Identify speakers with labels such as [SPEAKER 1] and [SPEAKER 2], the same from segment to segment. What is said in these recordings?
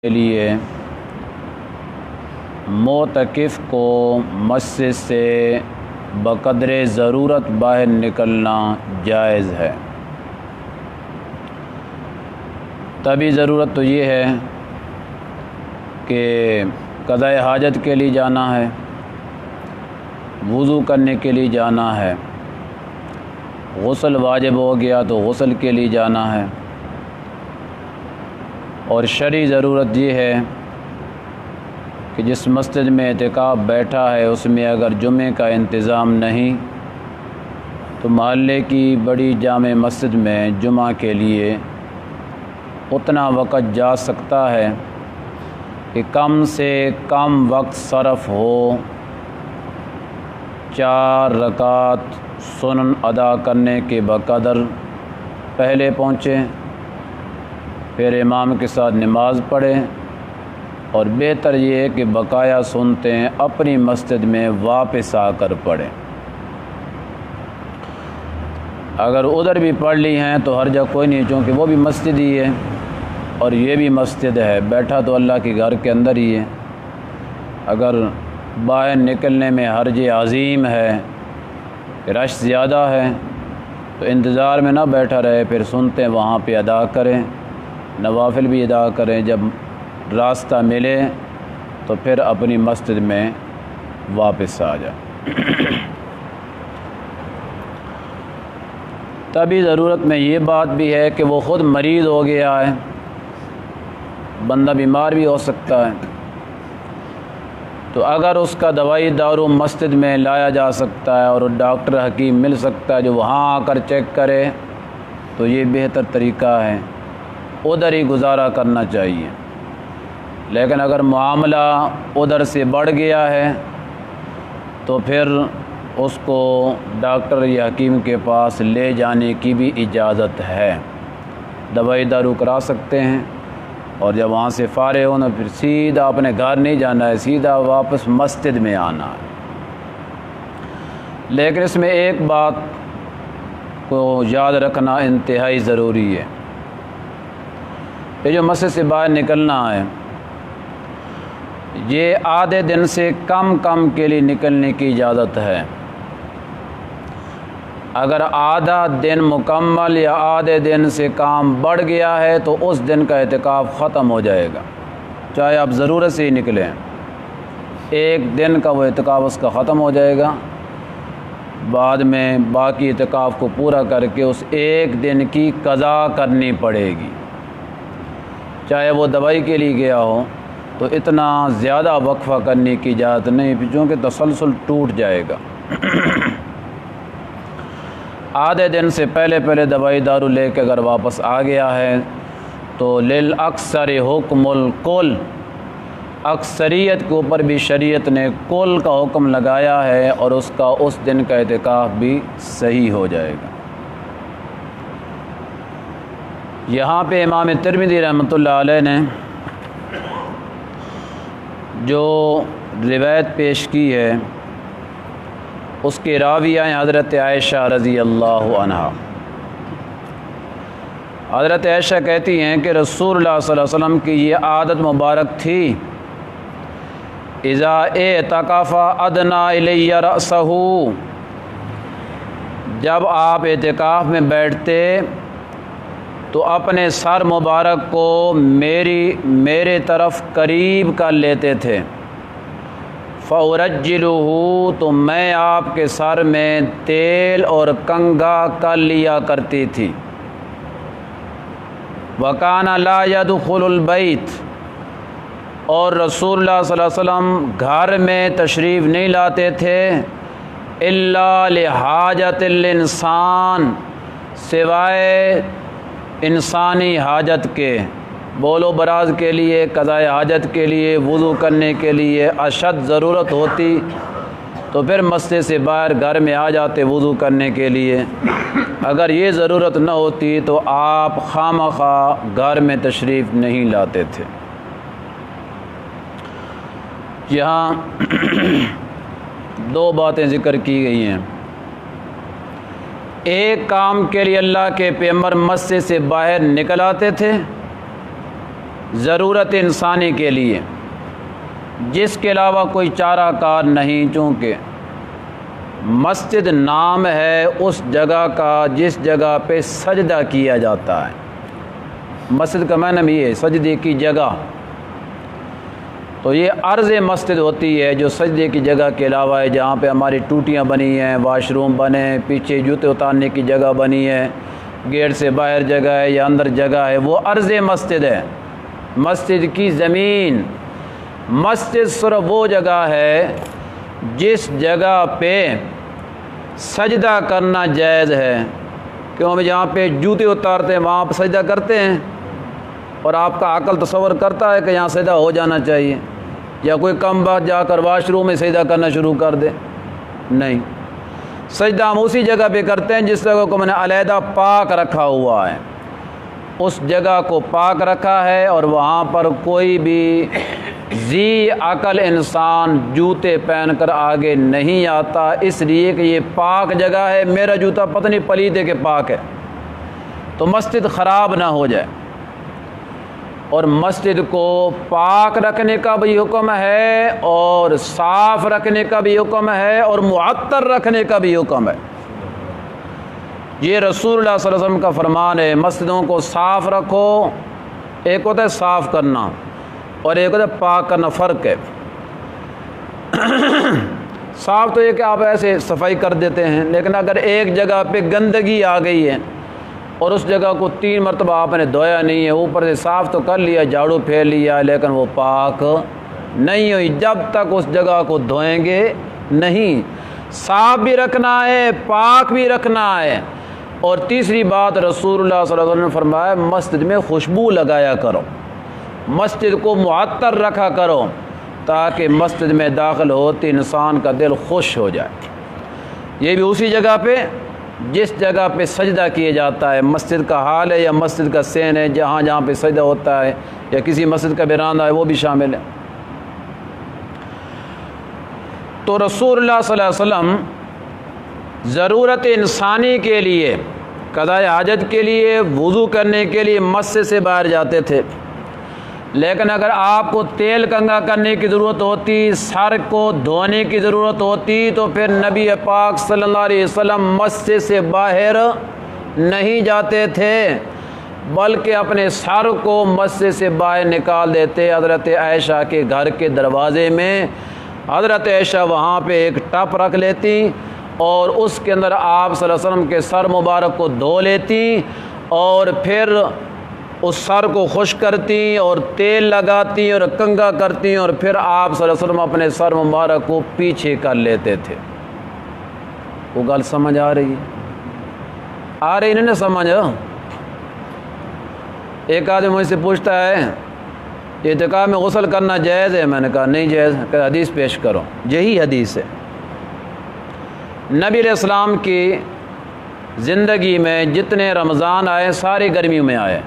[SPEAKER 1] کے لیے معتکف کو مسجد سے بقدر ضرورت باہر نکلنا جائز ہے۔ تبھی ضرورت تو یہ ہے کہ قضاء حاجت کے لیے جانا ہے، وضو کرنے کے لیے جانا ہے، غسل واجب ہو گیا تو غسل کے لیے جانا ہے، اور شرعی ضرورت یہ ہے کہ جس مسجد میں اعتکاف بیٹھا ہے اس میں اگر جمعے کا انتظام نہیں تو محلے کی بڑی جامع مسجد میں جمعہ کے لیے اتنا وقت جا سکتا ہے کہ کم سے کم وقت صرف ہو، 4 رکعت سنن ادا کرنے کے بقدر پہلے پہنچے، پھر امام کے ساتھ نماز پڑھے، اور بہتر یہ ہے کہ بقایا سنتے ہیں اپنی مسجد میں واپس آ کر پڑھیں۔ اگر ادھر بھی پڑھ لی ہیں تو حرج کوئی نہیں، چونکہ وہ بھی مسجد ہی ہے اور یہ بھی مسجد ہے، بیٹھا تو اللہ کے گھر کے اندر ہی ہے۔ اگر باہر نکلنے میں حرج عظیم ہے، رش زیادہ ہے، تو انتظار میں نہ بیٹھا رہے، پھر سنتے وہاں پہ ادا کریں، نوافل بھی ادا کریں، جب راستہ ملے تو پھر اپنی مسجد میں واپس آ جائیں۔ تبھی ضرورت میں یہ بات بھی ہے کہ وہ خود مریض ہو گیا ہے، بندہ بیمار بھی ہو سکتا ہے، تو اگر اس کا دوائی دارو مسجد میں لایا جا سکتا ہے اور ڈاکٹر حکیم مل سکتا ہے جو وہاں آ کر چیک کرے تو یہ بہتر طریقہ ہے، ادھر ہی گزارا کرنا چاہیے۔ لیکن اگر معاملہ ادھر سے بڑھ گیا ہے تو پھر اس کو ڈاکٹر یا حکیم کے پاس لے جانے کی بھی اجازت ہے، دوائی دارو کرا سکتے ہیں، اور جب وہاں سے فارغ ہونا پھر سیدھا اپنے گھر نہیں جانا ہے، سیدھا واپس مسجد میں آنا ہے۔ لیکن اس میں ایک بات کو یاد رکھنا انتہائی ضروری ہے، یہ جو مسجد سے باہر نکلنا ہے یہ آدھے دن سے کم کے لیے نکلنے کی اجازت ہے۔ اگر آدھا دن مکمل یا آدھے دن سے کام بڑھ گیا ہے تو اس دن کا اعتکاف ختم ہو جائے گا، چاہے آپ ضرورت سے ہی نکلیں، ایک دن کا وہ اعتکاف اس کا ختم ہو جائے گا، بعد میں باقی اعتکاف کو پورا کر کے اس ایک دن کی قضا کرنی پڑے گی۔ چاہے وہ دوائی کے لیے گیا ہو تو اتنا زیادہ وقفہ کرنے کی اجازت نہیں، چونکہ تسلسل ٹوٹ جائے گا۔ آدھے دن سے پہلے دوائی دارو لے کے اگر واپس آ گیا ہے تو للاکثر حکم الکل، اکثریت کے اوپر بھی شریعت نے کل کا حکم لگایا ہے، اور اس کا اس دن کا اعتکاف بھی صحیح ہو جائے گا۔ یہاں پہ امام ترمذی رحمۃ اللہ علیہ نے جو روایت پیش کی ہے اس کے راویہ ہیں حضرت عائشہ رضی اللہ عنہا۔ حضرت عائشہ کہتی ہیں کہ رسول اللہ صلی اللہ علیہ وسلم کی یہ عادت مبارک تھی، اذا اعتکف ادنا الی رأسہ، جب آپ اعتکاف میں بیٹھتے تو اپنے سر مبارک کو میرے طرف قریب کر لیتے تھے، فَأُرَجِّلُهُ، تو میں آپ کے سر میں تیل اور کنگھا کر لیا کرتی تھی، وَكَانَ لَا يَدْخُلُ الْبَيْتَ، اور رسول اللہ صلی اللہ علیہ وسلم گھر میں تشریف نہیں لاتے تھے، إِلَّا لِحَاجَةِ الْإِنسان، سوائے انسانی حاجت کے، بول و براز کے لیے، قضاء حاجت کے لیے، وضو کرنے کے لیے اشد ضرورت ہوتی تو پھر مسجد سے باہر گھر میں آ جاتے وضو کرنے کے لیے، اگر یہ ضرورت نہ ہوتی تو آپ خواہ گھر میں تشریف نہیں لاتے تھے۔ یہاں دو باتیں ذکر کی گئی ہیں، ایک کام کے لیے اللہ کے پیغمبر مسجد سے باہر نکل آتے تھے، ضرورت انسانی کے لیے، جس کے علاوہ کوئی چارہ کار نہیں، چونکہ مسجد نام ہے اس جگہ کا جس جگہ پہ سجدہ کیا جاتا ہے۔ مسجد کا معنی بھی ہے سجدے کی جگہ، تو یہ عرض مسجد ہوتی ہے جو سجدے کی جگہ کے علاوہ ہے، جہاں پہ ہماری ٹوٹیاں بنی ہیں، واش روم بنے ہیں، پیچھے جوتے اتارنے کی جگہ بنی ہے، گیٹ سے باہر جگہ ہے یا اندر جگہ ہے، وہ عرض مسجد ہے۔ مسجد کی زمین، مسجد صرف وہ جگہ ہے جس جگہ پہ سجدہ کرنا جائز ہے، کیوں ہم جہاں پہ جوتے اتارتے ہیں وہاں پہ سجدہ کرتے ہیں، اور آپ کا عقل تصور کرتا ہے کہ یہاں سجدہ ہو جانا چاہیے، یا کوئی کم بات جا کر واش روم میں سجدہ کرنا شروع کر دے؟ نہیں، سجدہ ہم اسی جگہ پہ کرتے ہیں جس جگہ کو میں نے علیحدہ پاک رکھا ہوا ہے، اس جگہ کو پاک رکھا ہے، اور وہاں پر کوئی بھی ذی عقل انسان جوتے پہن کر آگے نہیں آتا، اس لیے کہ یہ پاک جگہ ہے، میرا جوتا پتہ نہیں پلید ہے کہ پاک ہے، تو مسجد خراب نہ ہو جائے۔ اور مسجد کو پاک رکھنے کا بھی حکم ہے، اور صاف رکھنے کا بھی حکم ہے، اور معطر رکھنے کا بھی حکم ہے۔ یہ رسول اللہ صلی اللہ علیہ وسلم کا فرمان ہے، مسجدوں کو صاف رکھو۔ ایک ہوتا ہے صاف کرنا اور ایک ہوتا ہے پاک کرنا، فرق ہے۔ صاف تو یہ کہ آپ ایسے صفائی کر دیتے ہیں، لیکن اگر ایک جگہ پہ گندگی آ گئی ہے اور اس جگہ کو 3 مرتبہ آپ نے دھویا نہیں ہے، اوپر سے صاف تو کر لیا، جھاڑو پھیر لیا، لیکن وہ پاک نہیں ہوئی، جب تک اس جگہ کو دھوئیں گے نہیں۔ صاف بھی رکھنا ہے، پاک بھی رکھنا ہے۔ اور تیسری بات، رسول اللہ صلی اللہ علیہ وسلم نے فرمایا مسجد میں خوشبو لگایا کرو، مسجد کو معطر رکھا کرو، تاکہ مسجد میں داخل ہوتے انسان کا دل خوش ہو جائے۔ یہ بھی اسی جگہ پہ جس جگہ پہ سجدہ کیا جاتا ہے، مسجد کا حال ہے یا مسجد کا سین ہے، جہاں جہاں پہ سجدہ ہوتا ہے، یا کسی مسجد کا برآمدہ ہے، وہ بھی شامل ہے۔ تو رسول اللہ صلی اللہ علیہ وسلم ضرورت انسانی کے لیے، قضاء حاجت کے لیے، وضو کرنے کے لیے مسجد سے باہر جاتے تھے، لیکن اگر آپ کو تیل کنگھا کرنے کی ضرورت ہوتی، سر کو دھونے کی ضرورت ہوتی، تو پھر نبی پاک صلی اللہ علیہ وسلم مسجد سے باہر نہیں جاتے تھے، بلکہ اپنے سر کو مسجد سے باہر نکال دیتے۔ حضرت عائشہ کے گھر کے دروازے میں حضرت عائشہ وہاں پہ ایک ٹپ رکھ لیتی، اور اس کے اندر آپ صلی اللہ علیہ وسلم کے سر مبارک کو دھو لیتی، اور پھر اس سر کو خشک کرتی اور تیل لگاتی اور کنگھا کرتی، اور پھر آپ صلی اللہ علیہ وسلم اپنے سر مبارک کو پیچھے کر لیتے تھے۔ وہ گل سمجھ آ رہی ہے؟ آ رہی نہیں سمجھ؟ ایک آدمی مجھ سے پوچھتا ہے اعتکاف میں غسل کرنا جائز ہے؟ میں نے کہا نہیں جائز، کہ حدیث پیش کرو۔ یہی حدیث ہے۔ نبی علیہ السلام کی زندگی میں جتنے رمضان آئے سارے گرمیوں میں آئے۔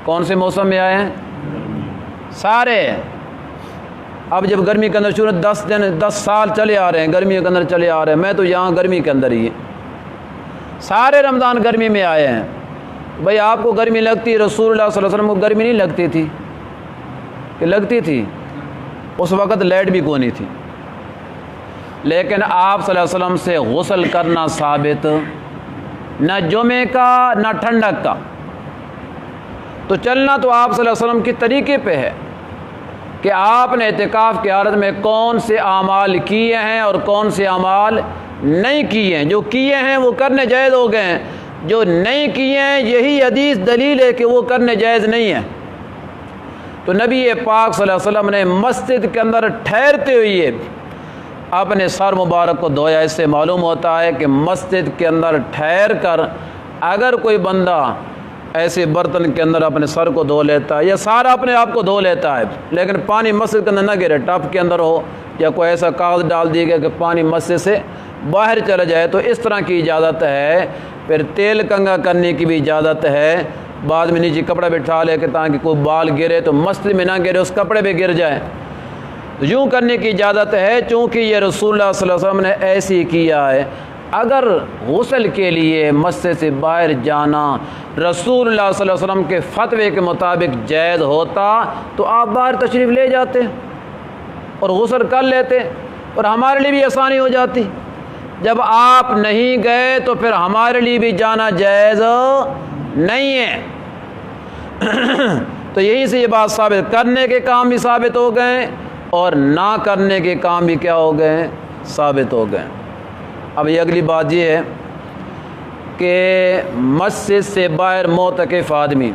[SPEAKER 1] کون سے موسم میں آئے ہیں؟ سارے۔ اب جب گرمی کے اندر شروع 10 سال چلے آ رہے ہیں، گرمی کے اندر چلے آ رہے ہیں، میں تو یہاں گرمی کے اندر ہی، سارے رمضان گرمی میں آئے ہیں۔ بھئی آپ کو گرمی لگتی، رسول اللہ صلی اللہ علیہ وسلم کو گرمی نہیں لگتی تھی کہ لگتی تھی؟ اس وقت لائٹ بھی کونی تھی، لیکن آپ صلی اللہ علیہ وسلم سے غسل کرنا ثابت، نہ جمعے کا نہ ٹھنڈک کا۔ تو چلنا تو آپ صلی اللہ علیہ وسلم کے طریقے پہ ہے کہ آپ نے اعتکاف کی حالت میں کون سے اعمال کیے ہیں اور کون سے اعمال نہیں کیے ہیں۔ جو کیے ہیں وہ کرنے جائز ہو گئے ہیں، جو نہیں کیے ہیں یہی حدیث دلیل ہے کہ وہ کرنے جائز نہیں ہیں۔ تو نبی پاک صلی اللہ علیہ وسلم نے مسجد کے اندر ٹھہرتے ہوئے اپنے سر مبارک کو دھویا۔ اس سے معلوم ہوتا ہے کہ مسجد کے اندر ٹھہر کر اگر کوئی بندہ ایسے برتن کے اندر اپنے سر کو دھو لیتا ہے یا سارا اپنے آپ کو دھو لیتا ہے، لیکن پانی مسجد کے اندر نہ گرے، ٹپ کے اندر ہو، یا کوئی ایسا کاغذ ڈال دیا گیا کہ پانی مسجد سے باہر چلا جائے، تو اس طرح کی اجازت ہے۔ پھر تیل کنگھا کرنے کی بھی اجازت ہے، بعد میں نیچے کپڑا بٹھا لے کے تاکہ کوئی بال گرے تو مسجد میں نہ گرے، اس کپڑے پہ گر جائے، تو یوں کرنے کی اجازت ہے، چونکہ یہ رسول اللہ صلی اللہ علیہ وسلم نے ایسے ہی کیا ہے۔ اگر غسل کے لیے مسجد سے باہر جانا رسول اللہ صلی اللہ علیہ وسلم کے فتوے کے مطابق جائز ہوتا تو آپ باہر تشریف لے جاتے اور غسل کر لیتے اور ہمارے لیے بھی آسانی ہو جاتی۔ جب آپ نہیں گئے تو پھر ہمارے لیے بھی جانا جائز نہیں ہے۔ تو یہیں سے یہ بات ثابت، کرنے کے کام بھی ثابت ہو گئے اور نہ کرنے کے کام بھی کیا ہو گئے، ثابت ہو گئے۔ اب یہ اگلی بات یہ ہے کہ مسجد سے باہر معتکف آدمی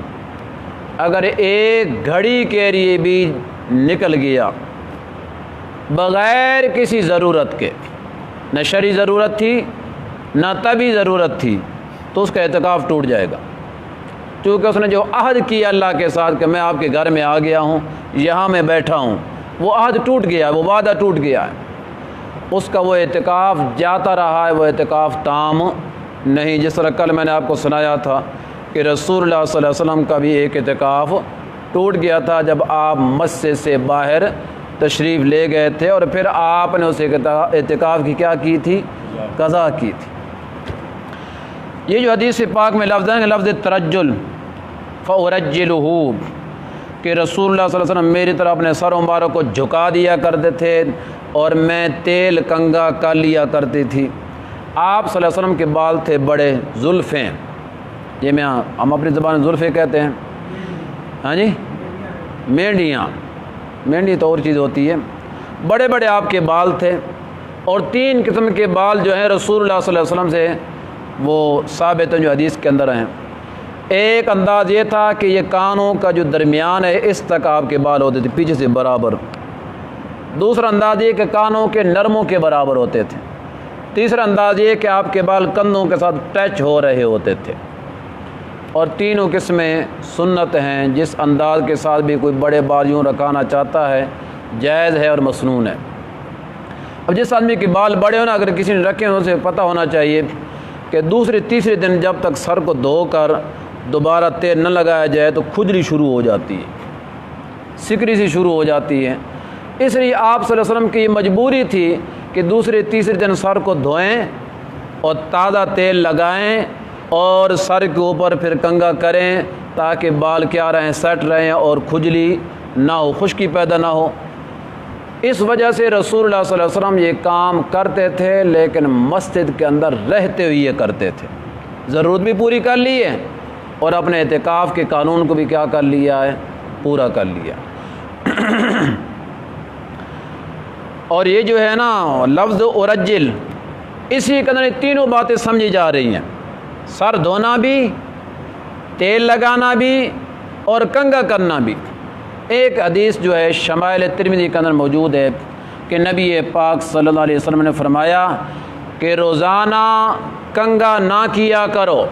[SPEAKER 1] اگر ایک گھڑی کے لیے بھی نکل گیا بغیر کسی ضرورت کے، نہ شرعی ضرورت تھی نہ طبعی ضرورت تھی، تو اس کا اعتکاف ٹوٹ جائے گا، کیونکہ اس نے جو عہد کیا اللہ کے ساتھ کہ میں آپ کے گھر میں آ گیا ہوں، یہاں میں بیٹھا ہوں، وہ عہد ٹوٹ گیا، وہ وعدہ ٹوٹ گیا ہے، اس کا وہ اعتکاف جاتا رہا ہے، وہ اعتکاف تام نہیں۔ جس طرح کل میں نے آپ کو سنایا تھا کہ رسول اللہ صلی اللہ علیہ وسلم کا بھی ایک اعتکاف ٹوٹ گیا تھا جب آپ مسجد سے باہر تشریف لے گئے تھے اور پھر آپ نے اس اعتکاف کی کیا کی تھی، قضا کی تھی۔ یہ جو حدیث پاک میں لفظ ہے لفظ ترجل، فَأُرَجِّلُهُ، کہ رسول اللہ صلی اللہ علیہ وسلم میری طرف اپنے سر مبارک کو جھکا دیا کرتے تھے اور میں تیل کنگا کر لیا کرتی تھی۔ آپ صلی اللہ علیہ وسلم کے بال تھے بڑے، زلفیں، یہ میں ہم اپنی زبان میں زلفیں کہتے ہیں، ہاں جی، مینڈیاں، مینڈی تو اور چیز ہوتی ہے، بڑے بڑے آپ کے بال تھے، اور 3 قسم کے بال جو ہیں رسول اللہ صلی اللہ علیہ وسلم سے وہ ثابت ہیں جو حدیث کے اندر ہیں۔ ایک انداز یہ تھا کہ یہ کانوں کا جو درمیان ہے اس تک آپ کے بال ہوتے تھے، پیچھے سے برابر۔ دوسرا انداز یہ کہ کانوں کے نرموں کے برابر ہوتے تھے۔ تیسرا انداز یہ کہ آپ کے بال کندھوں کے ساتھ ٹچ ہو رہے ہوتے تھے۔ اور تینوں قسمیں سنت ہیں، جس انداز کے ساتھ بھی کوئی بڑے بال یوں رکھانا چاہتا ہے جائز ہے اور مسنون ہے۔ اب جس آدمی کے بال بڑے ہو نا، اگر کسی نے رکھے ہیں اسے پتہ ہونا چاہیے کہ دوسرے تیسرے دن جب تک سر کو دھو کر دوبارہ تیل نہ لگایا جائے تو کھجلی شروع ہو جاتی ہے، سکری سی شروع ہو جاتی ہے۔ اس لیے آپ صلی اللہ علیہ وسلم کی یہ مجبوری تھی کہ دوسرے تیسرے دن سر کو دھوئیں اور تازہ تیل لگائیں اور سر کے اوپر پھر کنگا کریں تاکہ بال کیا رہیں، سیٹ رہیں اور کھجلی نہ ہو، خشکی پیدا نہ ہو۔ اس وجہ سے رسول اللہ صلی اللہ علیہ وسلم یہ کام کرتے تھے، لیکن مسجد کے اندر رہتے ہوئے یہ کرتے تھے۔ ضرورت بھی پوری کر لی ہے اور اپنے اعتکاف کے قانون کو بھی کیا کر لیا ہے، پورا کر لیا۔ اور یہ جو ہے نا لفظ ارجل، اسی کے اندر تینوں باتیں سمجھی جا رہی ہیں، سر دھونا بھی، تیل لگانا بھی اور کنگا کرنا بھی۔ ایک حدیث جو ہے شمائل ترمذی کے اندر موجود ہے کہ نبی پاک صلی اللہ علیہ وسلم نے فرمایا کہ روزانہ کنگا نہ کیا کرو،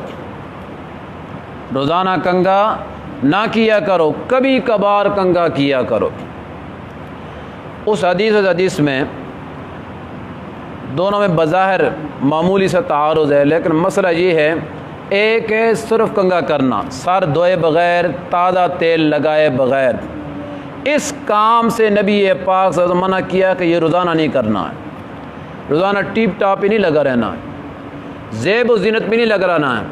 [SPEAKER 1] روزانہ کنگا نہ کیا کرو، کبھی کبھار کنگا کیا کرو۔ اس حدیث میں دونوں میں بظاہر معمولی سا تعارض ہے، لیکن مسئلہ یہ ہے، ایک ہے صرف کنگا کرنا، سر دھوئے بغیر، تازہ تیل لگائے بغیر۔ اس کام سے نبی پاک صلی اللہ علیہ وسلم منع کیا کہ یہ روزانہ نہیں کرنا ہے، روزانہ ٹیپ ٹاپ ہی نہیں لگا رہنا ہے، زیب و زینت بھی نہیں لگا رہنا ہے،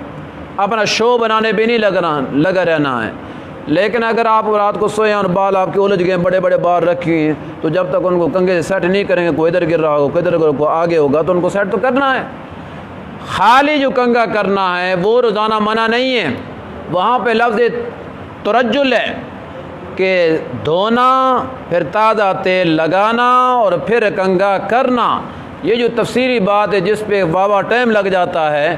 [SPEAKER 1] اپنا شو بنانے بھی نہیں لگا رہنا ہے۔ لیکن اگر آپ رات کو سوئے اور بال آپ کے الجھ گئے، بڑے بڑے بال رکھے ہیں، تو جب تک ان کو کنگے سے سیٹ نہیں کریں گے، کوئی ادھر گر رہا ہوگا، کوئی ادھر آگے ہوگا، تو ان کو سیٹ تو کرنا ہے۔ خالی جو کنگا کرنا ہے وہ روزانہ منع نہیں ہے، وہاں پہ لفظ ترجل ہے کہ دھونا، پھر تازہ تیل لگانا اور پھر کنگا کرنا۔ یہ جو تفسیری بات ہے جس پہ واوا ٹائم لگ جاتا ہے،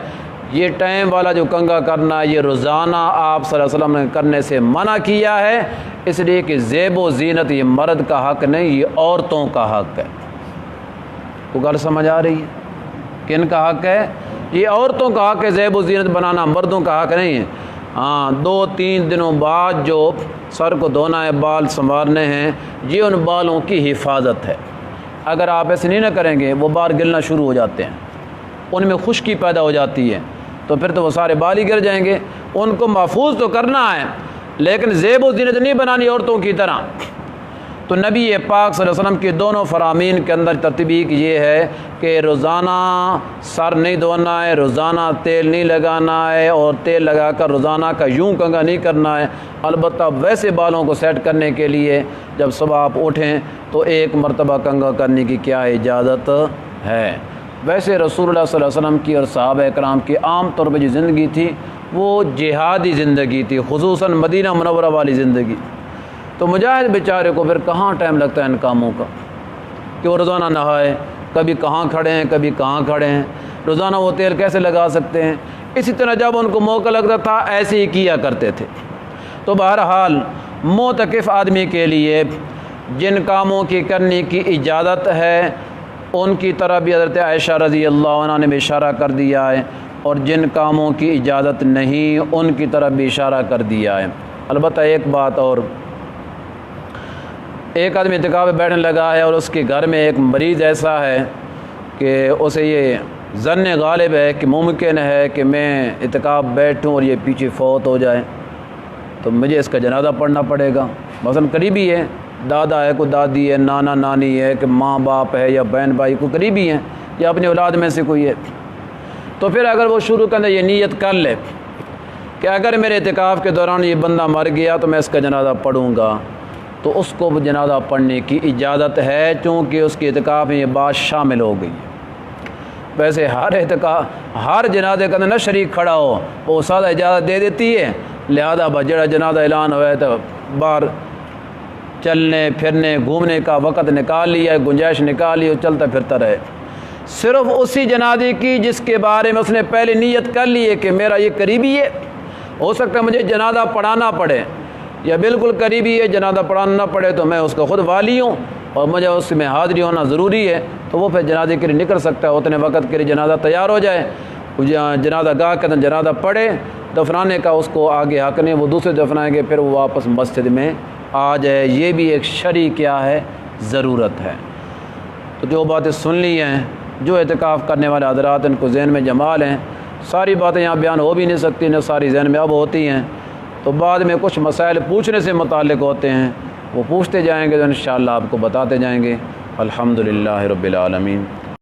[SPEAKER 1] یہ ٹائم والا جو کنگا کرنا یہ روزانہ آپ صلی اللہ علیہ وسلم نے کرنے سے منع کیا ہے، اس لیے کہ زیب و زینت یہ مرد کا حق نہیں، یہ عورتوں کا حق ہے۔ تو گل سمجھ آ رہی ہے؟ کن کا حق ہے؟ یہ عورتوں کا حق ہے، زیب و زینت بنانا مردوں کا حق نہیں ہے۔ ہاں 2-3 دنوں بعد جو سر کو دھونا ہے، بال سنوارنے ہیں، یہ ان بالوں کی حفاظت ہے۔ اگر آپ ایسے نہیں نہ کریں گے وہ بال گرنا شروع ہو جاتے ہیں، ان میں خشکی پیدا ہو جاتی ہے، تو پھر تو وہ سارے بال ہی گر جائیں گے۔ ان کو محفوظ تو کرنا ہے، لیکن زیب و زینت نہیں بنانی عورتوں کی طرح۔ تو نبی پاک صلی اللہ علیہ وسلم کی دونوں فرامین کے اندر ترتیب یہ ہے کہ روزانہ سر نہیں دھونا ہے، روزانہ تیل نہیں لگانا ہے، اور تیل لگا کر روزانہ کا یوں کنگھا نہیں کرنا ہے۔ البتہ ویسے بالوں کو سیٹ کرنے کے لیے جب صبح آپ اٹھیں تو ایک مرتبہ کنگھا کرنے کی کیا اجازت ہے۔ ویسے رسول اللہ صلی اللہ علیہ وسلم کی اور صحابہ کرام کی عام طور پہ جو زندگی تھی وہ جہادی زندگی تھی، خصوصاً مدینہ منورہ والی زندگی۔ تو مجاہد بیچارے کو پھر کہاں ٹائم لگتا ہے ان کاموں کا کہ وہ روزانہ نہائے، کبھی کہاں کھڑے ہیں کبھی کہاں کھڑے ہیں، روزانہ وہ تیل کیسے لگا سکتے ہیں۔ اسی طرح جب ان کو موقع لگتا تھا ایسے ہی کیا کرتے تھے۔ تو بہرحال معتکف آدمی کے لیے جن کاموں کی کرنے کی اجازت ہے ان کی طرف بھی حضرت عائشہ رضی اللہ عنہ نے بھی اشارہ کر دیا ہے، اور جن کاموں کی اجازت نہیں ان کی طرف بھی اشارہ کر دیا ہے۔ البتہ ایک بات اور، ایک آدمی اعتکاف میں بیٹھنے لگا ہے اور اس کے گھر میں ایک مریض ایسا ہے کہ اسے یہ ظن غالب ہے کہ ممکن ہے کہ میں اعتکاف بیٹھوں اور یہ پیچھے فوت ہو جائے، تو مجھے اس کا جنازہ پڑھنا پڑے گا۔ مثلاً قریبی ہے، دادا ہے، کوئی دادی ہے، نانا نانی ہے، کہ ماں باپ ہے یا بہن بھائی کوئی قریبی ہیں یا اپنی اولاد میں سے کوئی ہے، تو پھر اگر وہ شروع کرنے یہ نیت کر لے کہ اگر میرے اعتکاف کے دوران یہ بندہ مر گیا تو میں اس کا جنازہ پڑھوں گا، تو اس کو جنازہ پڑھنے کی اجازت ہے، چونکہ اس کے اعتکاف میں یہ بات شامل ہو گئی۔ ویسے ہر جنازے کے اندر نہ شریک کھڑا ہو وہ سادہ اجازت دے دیتی ہے، لہذا بجڑا جنازہ اعلان ہوا ہے تو باہر چلنے پھرنے گھومنے کا وقت نکال لیا، گنجائش نکال لی اور چلتا پھرتا رہے۔ صرف اسی جنازے کی جس کے بارے میں اس نے پہلے نیت کر لی ہے کہ میرا یہ قریبی ہے، ہو سکتا ہے مجھے جنازہ پڑھانا پڑے، یا بالکل قریبی ہے جنازہ پڑھانا نہ پڑے تو میں اس کا خود والی ہوں اور مجھے اس میں حاضری ہونا ضروری ہے، تو وہ پھر جنازے کے لیے نکل سکتا ہے، اتنے وقت کے لیے جنازہ تیار ہو جائے، جنازہ گاہ کے اندر جنازہ پڑھے، دفنانے کا اس کو آگے حق نہیں، وہ دوسرے دفنائیں گے، پھر وہ واپس مسجد میں آ جائے۔ یہ بھی ایک شرعی کیا ہے، ضرورت ہے۔ تو جو باتیں سن لی ہیں، جو اعتکاف کرنے والے حضرات ان کو ذہن میں جما لیں، ساری باتیں یہاں بیان ہو بھی نہیں سکتی، نہ ساری ذہن میں اب ہوتی ہیں، تو بعد میں کچھ مسائل پوچھنے سے متعلق ہوتے ہیں، وہ پوچھتے جائیں گے تو انشاءاللہ آپ کو بتاتے جائیں گے۔ الحمدللہ رب العالمین۔